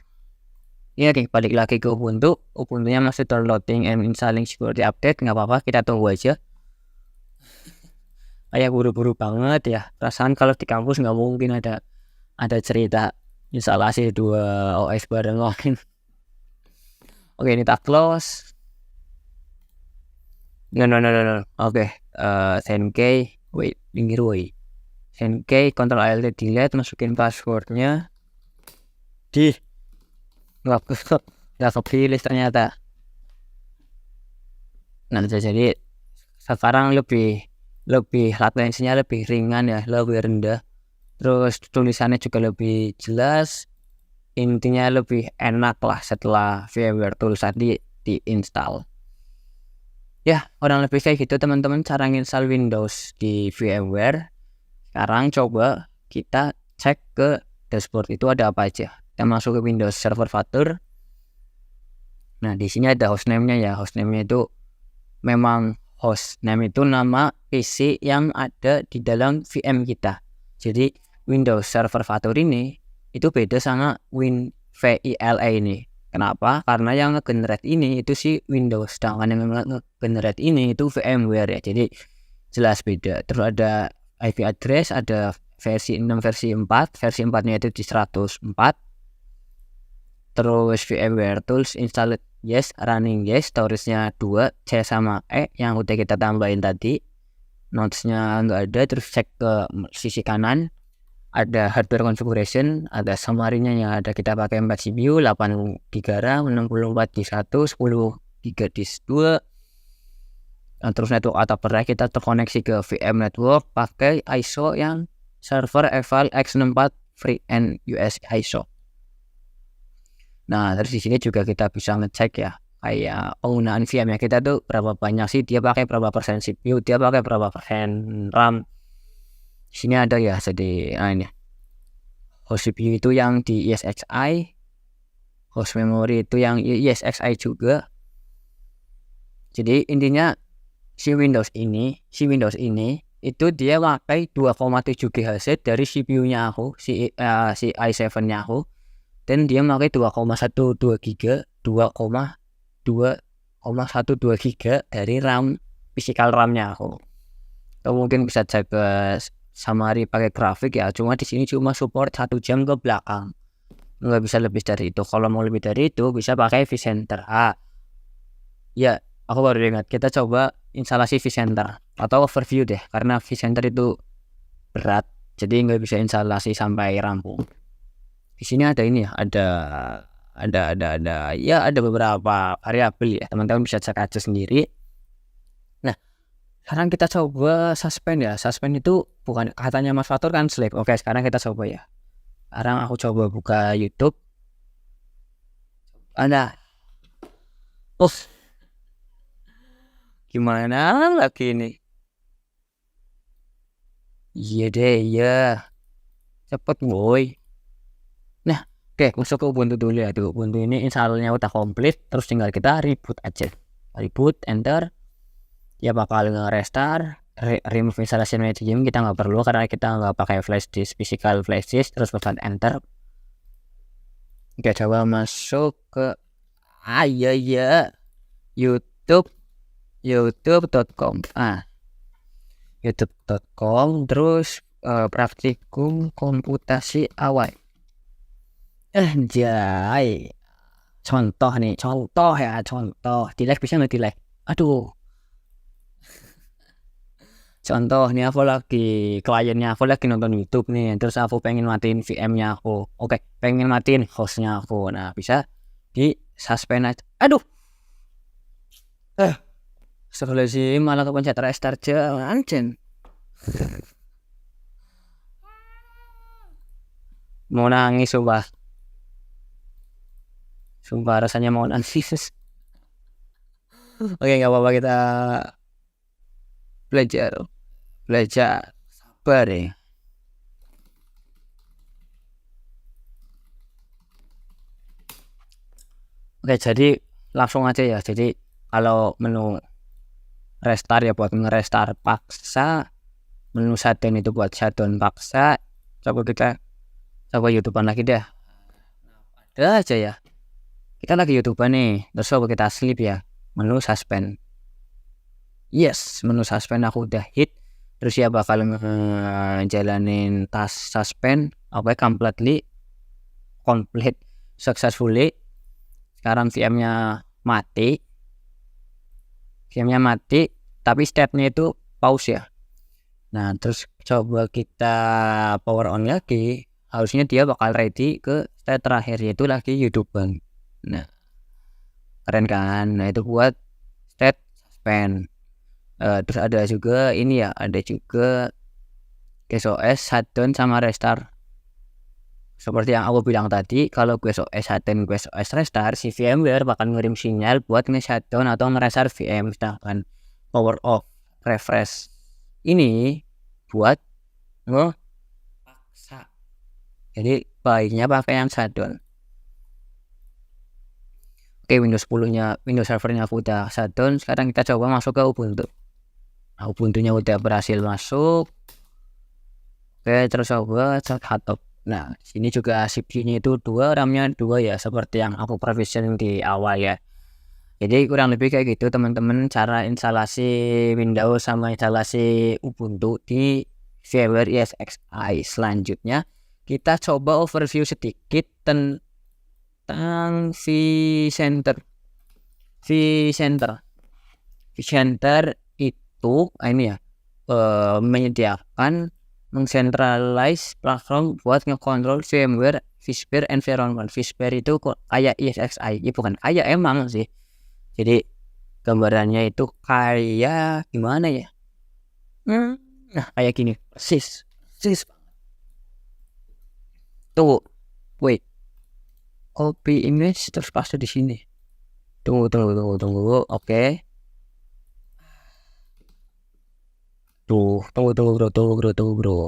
Ya, oke, balik lagi ke Ubuntu. Ubuntunya masih downloading and installing security update. Nggak apa-apa, kita tunggu aja. Kayak buru-buru banget ya. Perasaan kalau di kampus nggak mungkin ada cerita instalasi 2 OS bareng. Oke, ini tak close. No. Oke, SendK. Wait, pinggir woi. SendK, Ctrl Alt delete, masukin passwordnya. Nggak kepilih ternyata. Nah, jadi sekarang lebih latensinya lebih ringan ya, lebih rendah. Terus tulisannya juga lebih jelas. Intinya lebih enak lah setelah VMware Tools tadi diinstal. Ya, kurang lebih kayak gitu teman-teman cara install Windows di VMware. Sekarang coba kita cek ke dashboard itu ada apa aja. Kita masuk ke Windows Server Fathur. Nah, di sini ada hostname-nya ya. Hostname-nya itu memang hostname itu nama PC yang ada di dalam VM kita. Jadi Windows Server Fathur ini itu beda sama WinVILA ini. Kenapa? Karena yang nge-generate ini itu si Windows, sedangkan yang nge-generate ini itu VMware ya. Jadi jelas beda. Terus ada IP address, ada versi 6, versi 4. Versi 4-nya itu di 104. Terus VMware Tools installed yes, running yes, storage-nya 2, C sama E yang udah kita tambahin tadi. Notes-nya nggak ada. Terus cek ke sisi kanan, ada hardware configuration, ada summary-nya yang ada kita pakai 4 CPU, 8 GB RAM, 64 disk 1, 10 GB disk 2. Nah, terus network atau perai kita terkoneksi ke VM network pakai ISO yang server eval x64 free and US ISO. Nah, terus di sini juga kita bisa ngecek ya, kayak penggunaan VM-nya kita tuh berapa banyak sih, dia pakai berapa persen CPU, dia pakai berapa persen RAM. Di sini ada ya, jadi ini host CPU itu yang di ESXi, host memory itu yang ESXi juga. Jadi intinya si Windows ini itu dia pakai 2,7 GHz dari CPU-nya aku, si i7-nya aku. Dan dia pakai 2,12 GB, 2,12 GB dari RAM, physical RAM-nya aku. Atau mungkin bisa cek ke summary pakai grafik ya. Cuma di sini cuma support 1 jam ke belakang. Nggak bisa lebih dari itu. Kalau mau lebih dari itu bisa pakai vCenter. Ya, aku baru ingat. Kita coba instalasi vCenter atau overview deh, karena vCenter itu berat. Jadi nggak bisa instalasi sampai rampung. Di sini ada ini ya, ada beberapa variabel ya, teman-teman bisa cek aja sendiri. Nah, sekarang kita coba suspend ya. Suspend itu bukan katanya Mas Fathur kan sleep. Oke, sekarang kita coba ya. Sekarang aku coba buka YouTube. Ada. Gimana lagi ini? Iya deh, iya. Cepet boy. Nah, oke, masuk ke Ubuntu dulu ya. Tuh, Ubuntu ini installnya udah komplit, terus tinggal kita reboot aja. Reboot, enter. Ya bakal nge-restart. Remove installation medium kita nggak perlu karena kita nggak pakai flash disk, physical flash disk. Terus pesan enter. Oke, coba masuk ke youtube.com. youtube.com terus praktikum komputasi awal. Anjay. Contoh ya, di like bisa nggak di like? Aduh. Contoh nih, kliennya aku lagi nonton YouTube nih, terus aku pengen matiin VM-nya aku. Oke, pengen matiin hostnya aku. Nah, bisa di suspend aja. Aduh. Astagfirullahaladzim, malah kepencet restart aja, anjing. Mau nangis, sumpah rasanya mau nangis. Oke, nggak apa-apa, kita belajar sabar ya. Oke, jadi langsung aja ya. Jadi kalau menu restart ya buat nge-restart paksa, menu shutdown itu buat shutdown paksa. Coba YouTubean lagi deh. Ada aja ya. Kita lagi YouTubean nih, terus coba kita sleep ya. Menu suspend. Yes, menu suspend aku udah hit. Terus ya bakal ngejalanin task suspend. Oke, complete successfully. Sekarang VM-nya mati, tapi state-nya itu pause ya. Nah, terus coba kita power on lagi, harusnya dia bakal ready ke state terakhir, yaitu lagi YouTubean. Nah, keren kan? Nah, itu buat state suspend. Terus ada juga ini ya, ada juga GSOS shutdown sama restart. Seperti yang aku bilang tadi, kalau GSOS shutdown, GSOS restart, si VMware bakal ngirim sinyal buat nge-shutdown atau nge-restart VM. Sedangkan power off, refresh ini buat ngepaksa Jadi baiknya pakai yang shutdown. Oke, Windows 10-nya, Windows servernya aku udah shutdown. Sekarang kita coba masuk ke Ubuntu. Nah, Ubuntunya udah berhasil masuk. Oke, terus coba hardtop. Nah, sini juga CPU-nya itu 2, RAM-nya 2 ya, seperti yang aku provision di awal ya. Jadi kurang lebih kayak gitu teman-teman cara instalasi Windows sama instalasi Ubuntu di VMware ESXi. Selanjutnya kita coba overview sedikit tentang vCenter. vCenter itu ini ya menyediakan mengcentralize platform buat ngekontrol VMware vSphere environment. vSphere itu kok kayak ESXi, ya bukan kayak, emang sih. Jadi gambarannya itu kayak gimana ya? Nah, kayak gini, persis. Tuh, wait, copy image terus paste di sini. Tunggu. Oke. Tunggu bro.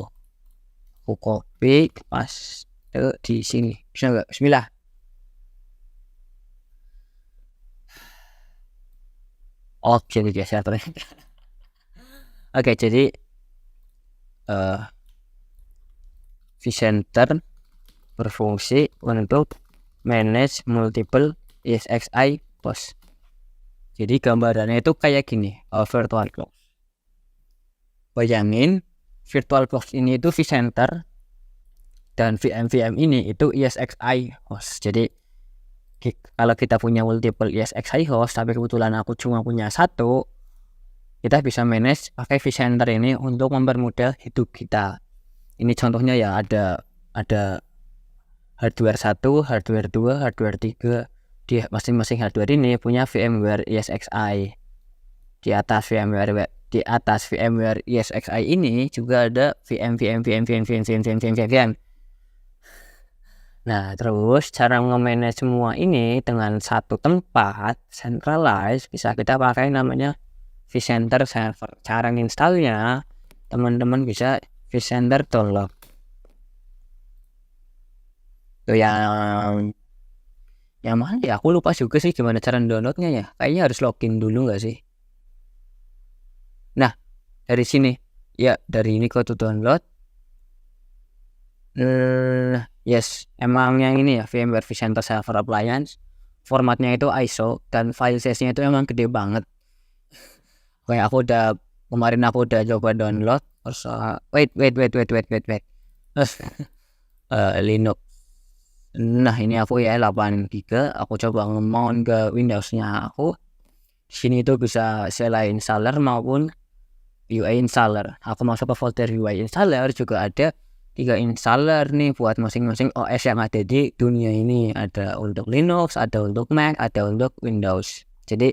Aku copy paste di sini. Bisa nggak? Bismillah. Oke, biasa ternyata. Oke, jadi vCenter berfungsi untuk manage multiple ESXi host. Jadi gambarannya itu kayak gini, VirtualBox. Bayangin VirtualBox ini itu vCenter dan VM ini itu ESXi host. Jadi kalau kita punya multiple ESXi host, tapi kebetulan aku cuma punya satu, kita bisa manage pakai vCenter ini untuk mempermudah hidup kita. Ini contohnya ya, ada hardware 1, hardware 2, hardware 3. Di masing-masing hardware ini punya VMware ESXi. Di atas VMware ESXi ini juga ada VM. Nah, terus cara nge-manage semua ini dengan satu tempat centralized bisa kita pakai namanya vCenter server. Cara installnya teman-teman bisa vCenter download. Tuh yang mana ya, aku lupa juga sih gimana cara downloadnya ya. Kayaknya harus login dulu nggak sih? Nah, dari sini ya, dari ini ke download. Yes, emang yang ini ya, VMware vCenter Server Appliance. Formatnya itu ISO dan file size-nya itu emang gede banget. Kayak kemarin aku udah coba download. Terus wait. Linux. Nah, ini aku ya 8 GB. Aku coba nge-mount ke Windows-nya aku. Sini itu bisa CLI installer maupun UI installer. Aku masuk ke folder UI installer, juga ada 3 installer nih buat masing-masing OS yang ada di dunia ini. Ada untuk Linux, ada untuk Mac, ada untuk Windows. Jadi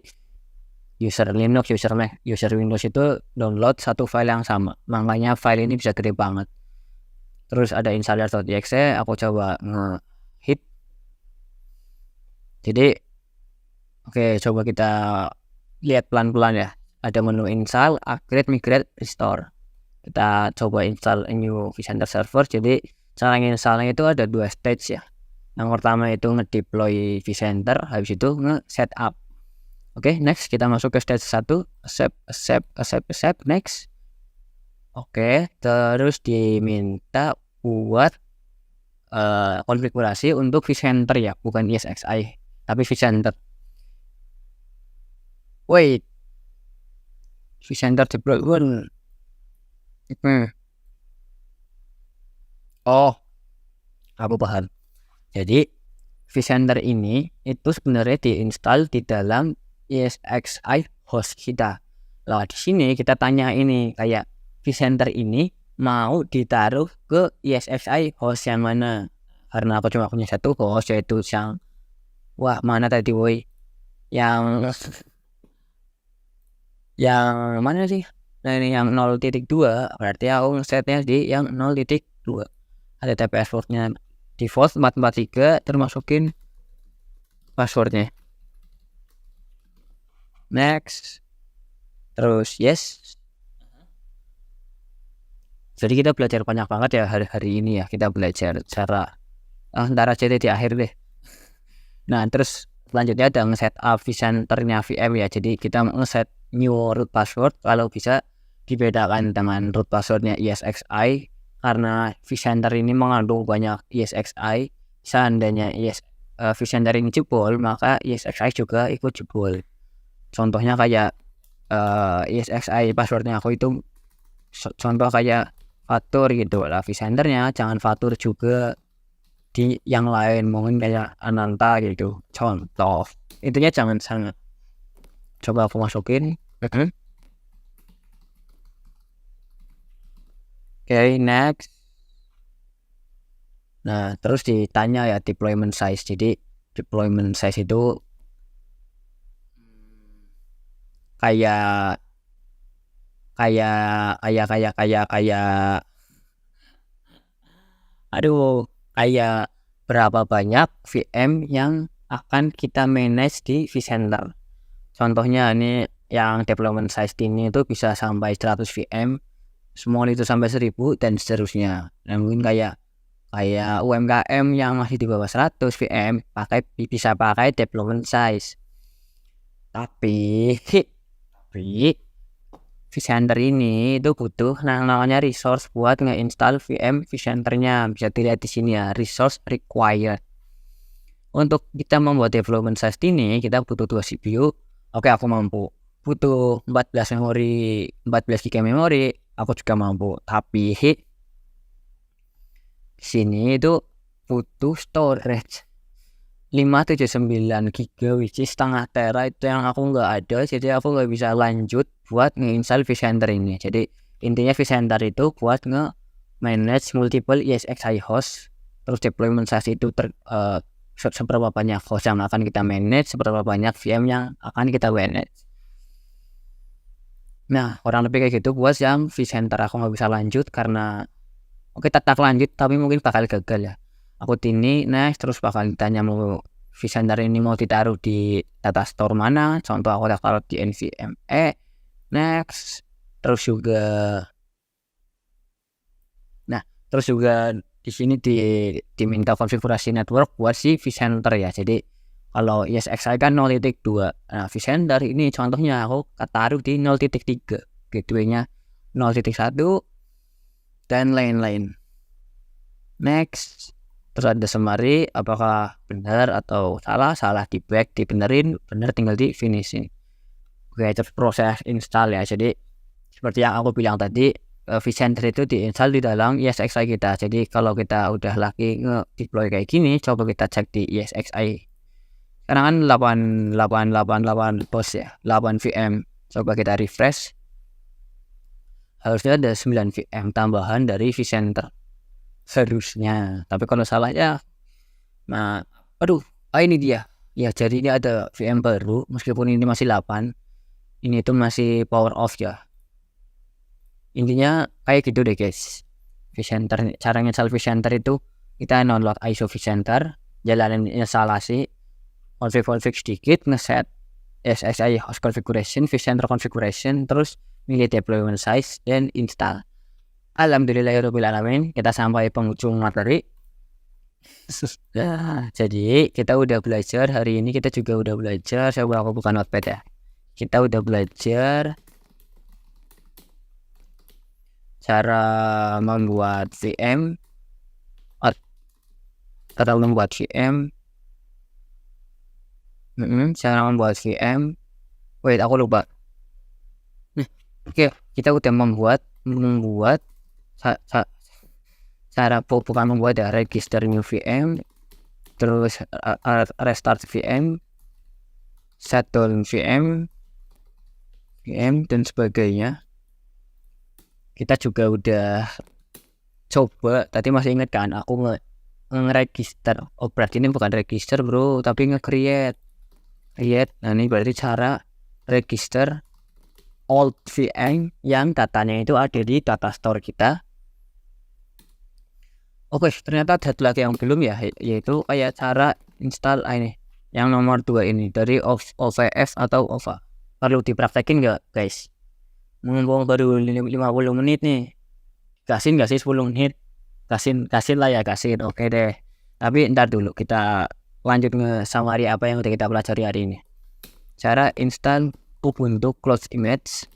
user Linux, user Mac, user Windows itu download satu file yang sama. Makanya file ini bisa gede banget. Terus ada installer.exe, aku coba nge-hit. Jadi oke, coba kita lihat pelan-pelan ya. Ada menu install, upgrade, migrate, restore. Kita coba install new vCenter server. Jadi cara installnya itu ada 2 stage ya. Yang pertama itu ngedeploy vCenter, habis itu nge-setup. Oke, next kita masuk ke stage 1, accept, next. Oke, terus diminta buat konfigurasi untuk vCenter ya, bukan ESXi, tapi vCenter. Wait, vCenter deployment. Oh, aku paham. Jadi vCenter ini itu sebenarnya diinstal di dalam ESXi host kita. Lah di sini kita tanya ini kayak vCenter ini mau ditaruh ke ESXi host yang mana? Karena aku cuma punya satu host, yaitu yang mana tadi woi? Yang mana sih? Nah, ini yang 0.2, berarti aku setnya di yang 0.2. Ada passwordnya default 443, termasukin passwordnya. Next. Terus yes. Jadi kita belajar banyak banget ya hari ini ya. Kita belajar cara ntar aja deh di akhir deh. Nah terus selanjutnya ada nge-setup vCenter-nya VM ya. Jadi kita nge-set new root password. Kalau bisa dibedakan dengan root passwordnya ESXi, karena vCenter ini mengandung banyak ESXi. Seandainya vCenter ini jebol, maka ESXi juga ikut jebol. Contohnya kayak ESXi passwordnya aku itu contoh kayak Fatur gitu lah, vCenter-nya jangan Fatur juga di yang lain, mungkin kayak Ananta gitu contoh. Intinya jangan sangat. Coba aku masukin. Oke, next. Nah terus ditanya ya deployment size. Jadi deployment size itu kayak kayak berapa banyak VM yang akan kita manage di vCenter. Contohnya ini yang deployment size ini itu bisa sampai 100 VM, small itu sampai 1000 dan seterusnya. Nah, mungkin kayak UMKM yang masih di bawah 100 VM bisa pakai deployment size. Tapi vCenter ini itu butuh namanya resource buat nge-install VM vCenter-nya. Bisa dilihat di sini ya, resource required. Untuk kita membuat deployment size ini kita butuh 2 CPU. Oke, aku mampu. Butuh 14 GB memori, aku juga mampu. Tapi sini itu butuh storage 579 GB, which is setengah tera, itu yang aku nggak ada. Jadi aku nggak bisa lanjut buat nge-install vCenter ini. Jadi intinya vCenter itu buat nge-manage multiple ESXi host. Terus deployment size itu seberapa banyak host yang akan kita manage, seberapa banyak VM yang akan kita manage. Nah kurang lebih kayak gitu buat yang vCenter. Aku nggak bisa lanjut karena oke tak lanjut tapi mungkin bakal gagal ya. Aku ini next, terus bakal ditanya mau vCenter ini mau ditaruh di data store mana. Contoh aku taruh di NVMe. Next, terus juga di sini diminta konfigurasi network buat si vCenter ya. Jadi kalau ESXi kan 0.2. Nah vCenter ini contohnya aku taruh di 0.3, gateway-nya 0.1 dan lain-lain. Next, terus ada summary apakah benar atau salah di back, dibenerin, benar tinggal di finishing. Oke, terus proses install ya. Jadi seperti yang aku bilang tadi, vCenter itu diinstal di dalam ESXi kita. Jadi kalau kita udah lagi nge-deploy kayak gini, coba kita cek di ESXi. Sekarang kan 888 post ya, 8 VM. Coba kita refresh. Harusnya ada 9 VM tambahan dari vCenter. Harusnya, tapi kalau salah ya, nah ini dia ya. Jadi ini ada VM baru, meskipun ini masih 8, ini tuh masih power off ya. Intinya kayak gitu deh guys. vCenter, cara install vCenter itu kita download ISO vCenter, jalanin instalasi, config sedikit, ngeset ESXi host configuration, vCenter configuration, terus milih deployment size dan install. Alhamdulillahirobbilalamin, kita sampai penghujung materi. Jadi kita udah belajar hari ini, kita juga udah belajar. Coba aku buka notepad ya. Kita udah belajar cara membuat VM, cara membuat VM. Wait, aku lupa. Oke, kita udah membuat cara bukan membuat ya, register new VM, terus restart VM, shutdown VM dan sebagainya. Kita juga udah coba, tadi masih inget kan aku nge-register. Oh berarti ini bukan register bro, tapi nge-create. Nah ini berarti cara register old VM yang datanya itu ada di data store kita. Oke, ternyata ada lagi yang belum ya, yaitu kayak cara install ini yang nomor 2 ini dari OVF atau OVA. Perlu dipraktekin nggak guys? Mumpung baru 50 menit nih. Gasin gak sih 10 menit? Gasin lah ya, gasin. Oke deh. Tapi ntar dulu kita lanjut nge-summary apa yang udah kita pelajari hari ini. Cara install Ubuntu Cloud Image.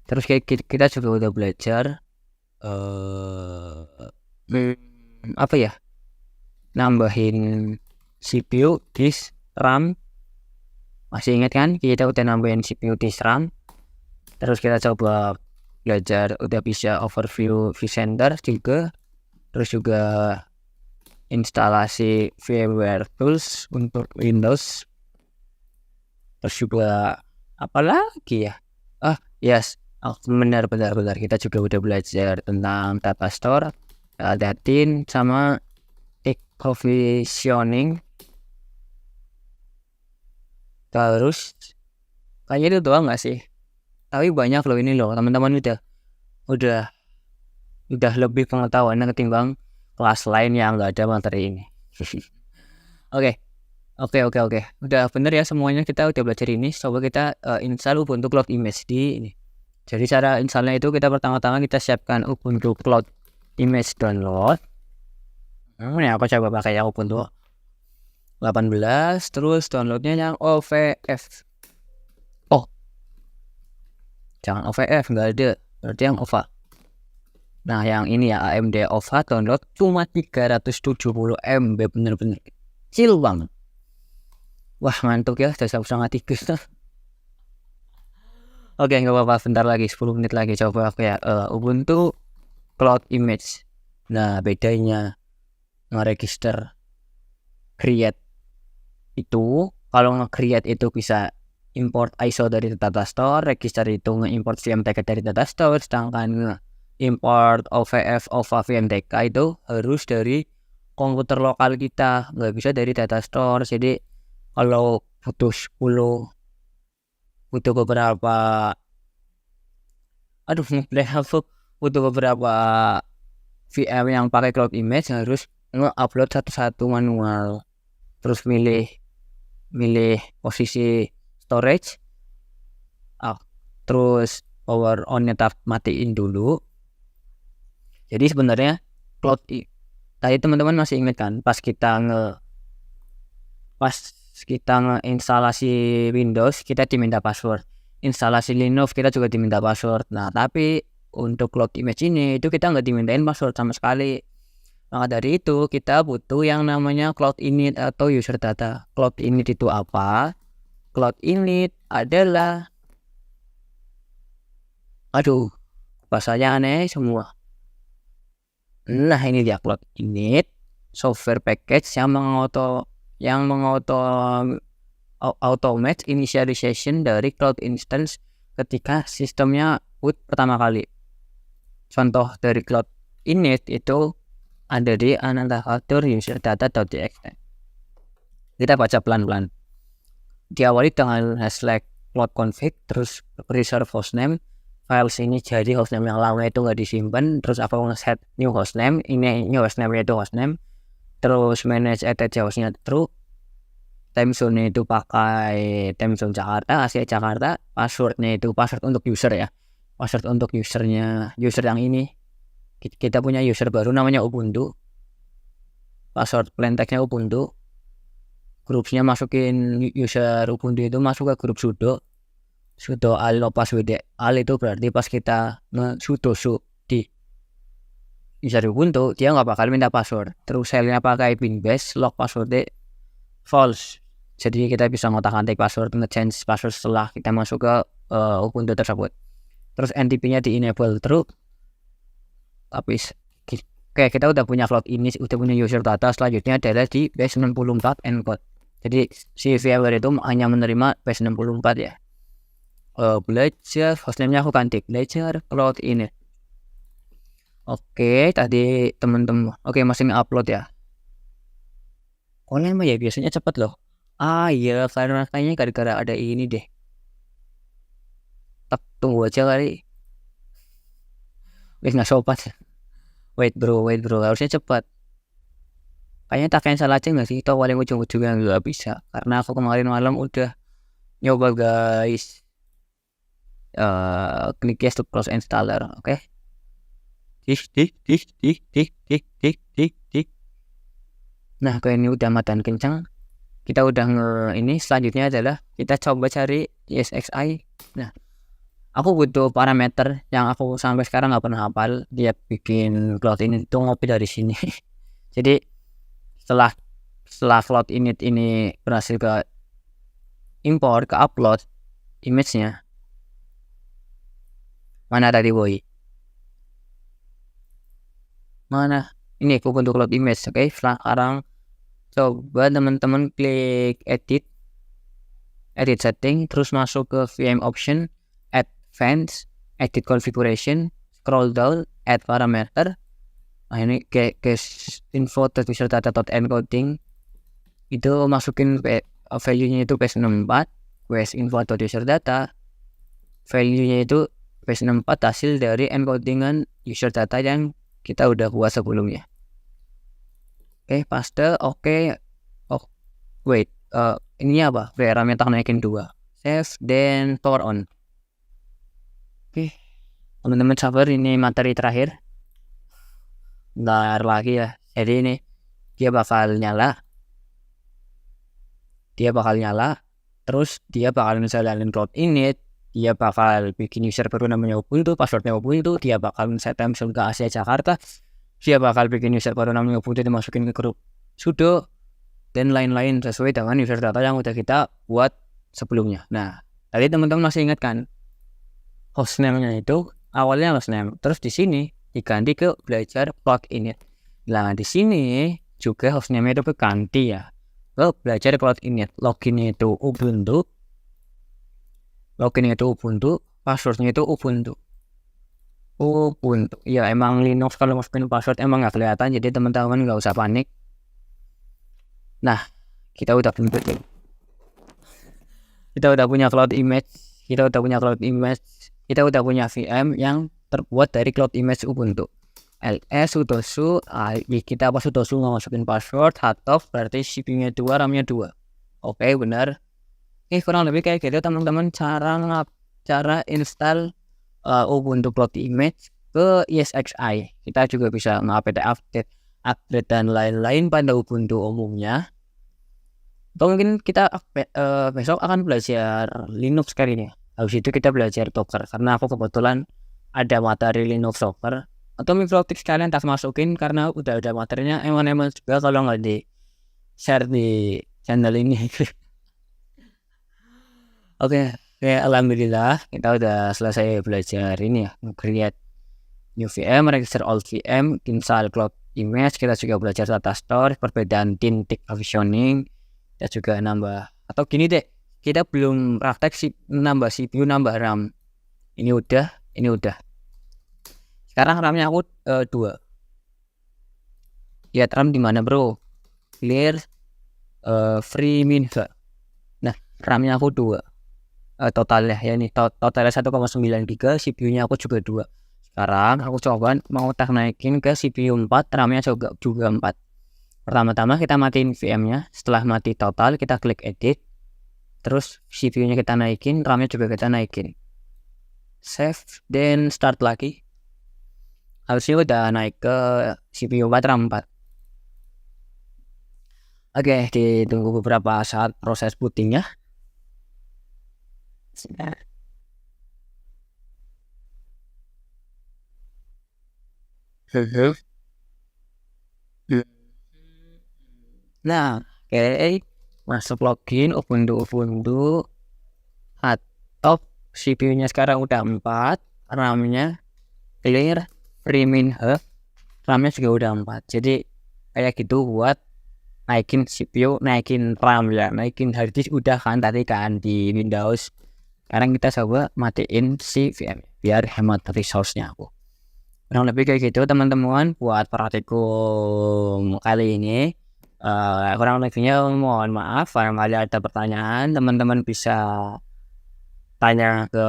Terus kita juga udah belajar apa ya? Nambahin CPU, disk, RAM. Masih ingat kan? Kita udah nambahin CPU, disk, RAM. Terus kita coba belajar udah bisa overview vCenter juga. Terus juga instalasi VMware Tools untuk Windows. Terus juga apa lagi ya? Yes. Benar. Kita juga udah belajar tentang data store, datin, sama provisioning. Terus kayaknya itu doang nggak sih? Tapi banyak loh ini loh, teman-teman udah lebih pengetahuan ketimbang kelas lain yang nggak ada materi ini. Oke. Udah bener ya semuanya, kita udah belajar ini. Coba kita install Ubuntu Cloud Image di ini. Jadi cara installnya itu kita pertama-tama kita siapkan Ubuntu Cloud Image download. Ini aku coba pakai yang Ubuntu 18, terus downloadnya yang OVF. Jangan OVF, nggak ada, berarti yang OVA. Nah yang ini ya AMD OVA download cuma 370 MB, bener-bener kecil banget. Wah ngantuk ya, udah 1,3. Oke, nggak apa-apa, bentar lagi, 10 menit lagi coba aku ya. Ubuntu Cloud Image. Nah bedanya nge-register create itu, kalau nge-create itu bisa import ISO dari data store, register itu nge-import VMTK dari data store, sedangkan import OVF, OVA, VMTK itu harus dari komputer lokal kita, nggak bisa dari data store. Jadi kalau butuh beberapa VM yang pakai Cloud Image harus nge-upload satu-satu manual, terus milih posisi storage, terus power on-nya matiin dulu. Jadi sebenarnya tadi teman-teman masih ingat kan pas kita instalasi Windows kita diminta password, instalasi Linux kita juga diminta password. Nah tapi untuk Cloud Image ini itu kita nggak dimintain password sama sekali. Maka dari itu kita butuh yang namanya Cloud Init atau user data. Cloud Init itu apa? Cloud Init adalah bahasanya aneh semua. Nah ini dia Cloud Init, software package yang automate initialization dari cloud instance ketika sistemnya boot pertama kali. Contoh dari Cloud Init itu ada di annotator user data.txt. Kita baca pelan-pelan. Diawali dengan /cloud config, terus reserve hostname. File sini jadi hostname yang lama itu nggak disimpan. Terus apa nge-set new hostname, ini new hostname itu hostname. Terus manage attach hostnya true. Time zone itu pakai time zone Jakarta, ASIA Jakarta. Passwordnya itu password untuk user ya. Password untuk user yang ini. Kita punya user baru namanya Ubuntu. Password plain text-nya Ubuntu. Grupnya masukin user Ubuntu itu masuk ke grup sudo al password. Al itu berarti pas kita sudo di user Ubuntu dia nggak bakal minta password. Terus shellnya pakai binbash, log password false. Jadi kita bisa ngotak-ngatik password, nge-change password setelah kita masuk ke Ubuntu tersebut. Terus NTP-nya di enable true. Tapi kayak kita udah punya Cloud ini, udah punya user data, selanjutnya adalah di base 64 encode. Jadi si VMware itu hanya menerima base 64 ya. Belajar hostname-nya aku ganti belajar Cloud ini. Oke, tadi teman-teman masih upload ya. Online mah ya biasanya cepat loh. Iya, karena kayaknya gara-gara ada ini deh. Tunggu aja kali. Nggak sobat. Wait bro, harusnya cepat. Kayaknya tak cancel aja nggak sih? Itu paling ujung-ujungnya nggak bisa. Karena aku kemarin malam udah nyoba guys. klik yes to close installer. Oke. Nah, kalau ini udah matan kencang, kita udah ini selanjutnya adalah kita coba cari ESXi. Nah, aku butuh parameter yang aku sampai sekarang nggak pernah hafal. Dia bikin cloud init itu ngopi dari sini. Jadi setelah cloud init ini berhasil ke import, ke upload image-nya, mana tadi boy? Mana? Ini aku bentuk cloud image. Oke, sekarang coba teman-teman klik edit setting, terus masuk ke VM option, advanced, edit configuration, scroll down, add parameter. Nah, ini case info user data.encoding itu masukin value-nya itu PS64, quest info user data, value-nya itu PS64 hasil dari encodingan user data yang kita udah buat sebelumnya. Oke, paste. Oke. Oh, wait. Ini apa? RAM-nya tak naikin 2. Save, then power on. Oke. Teman-teman sabar, ini materi terakhir. Bentar lagi ya. Jadi ini dia bakal nyala. Terus dia bakal misalnya cloud init. Dia bakal bikin user baru namanya Ubuntu, passwordnya Ubuntu. Dia bakal set time ke Asia Jakarta. Dia bakal bikin user baru namanya Ubuntu dimasukin ke grup sudo dan lain-lain sesuai dengan user data yang udah kita buat sebelumnya. Nah, tadi teman-teman masih ingat kan? Hostname-nya itu awalnya hostname, terus di sini diganti ke belajar cloud init. Nah, di sini juga hostname-nya itu keganti ya. Ke belajar cloud init. Loginnya itu Ubuntu. Passwordnya itu Ubuntu. Ya emang Linux kalau masukin password emang nggak kelihatan, jadi teman-teman nggak usah panik. Nah, kita udah punya cloud image, kita udah punya VM yang terbuat dari cloud image Ubuntu. ls sudosu, kita apa sudosu nggak masukin password, atau berarti CPU-nya 2, RAM-nya 2. Oke, benar. Kurang lebih kayak gitu teman-teman cara install Ubuntu cloud image ke ESXi. Kita juga bisa update dan lain-lain pada Ubuntu umumnya. Atau mungkin kita besok akan belajar Linux kali ini. Habis itu kita belajar Docker, karena aku kebetulan ada materi Linux Docker. Atau MikroTik sekalian tak masukin karena udah ada materinya. Emang juga kalau nggak di share di channel ini. Oke, alhamdulillah kita udah selesai belajar ini ya, create new VM, register old VM, install cloud image. Kita juga belajar data store, perbedaan tintik provisioning, kita juga nambah, atau gini deh, kita belum praktek nambah CPU, nambah RAM. Ini udah. Sekarang RAM-nya aku 2. Lihat RAM di mana bro? Clear, free min. Nah, RAM-nya aku 2. Totalnya ya nih, totalnya 1,9 GB, CPU-nya aku juga 2. Sekarang aku coba mau naikin ke CPU 4, RAM-nya juga 4. Pertama-tama kita matiin VM-nya. Setelah mati total, kita klik edit, terus CPU-nya kita naikin, RAM-nya juga kita naikin. Save, then start lagi. Harusnya udah naik ke CPU 4, RAM 4. Oke, ditunggu beberapa saat proses bootingnya. Nah, oke, masuk login Ubuntu atau CPU-nya sekarang udah 4, RAM-nya clear, free min hub, RAM-nya juga udah 4. Jadi kayak gitu buat naikin CPU, naikin RAM ya, naikin hard disk udah kan tadi kan di Windows. Sekarang kita coba matiin si VM biar hemat resource-nya aku. Kurang lebih kayak gitu teman-teman buat praktikum kali ini. Kurang lebihnya mohon maaf. Kalau ada pertanyaan, teman-teman bisa tanya ke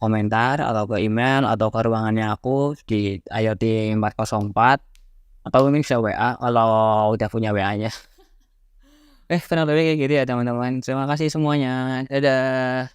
komentar atau ke email atau ke ruangannya aku di IoT 404, atau mungkin bisa WA kalau udah punya WA-nya. Kurang lebih kayak gitu ya teman-teman. Terima kasih semuanya. Dadah.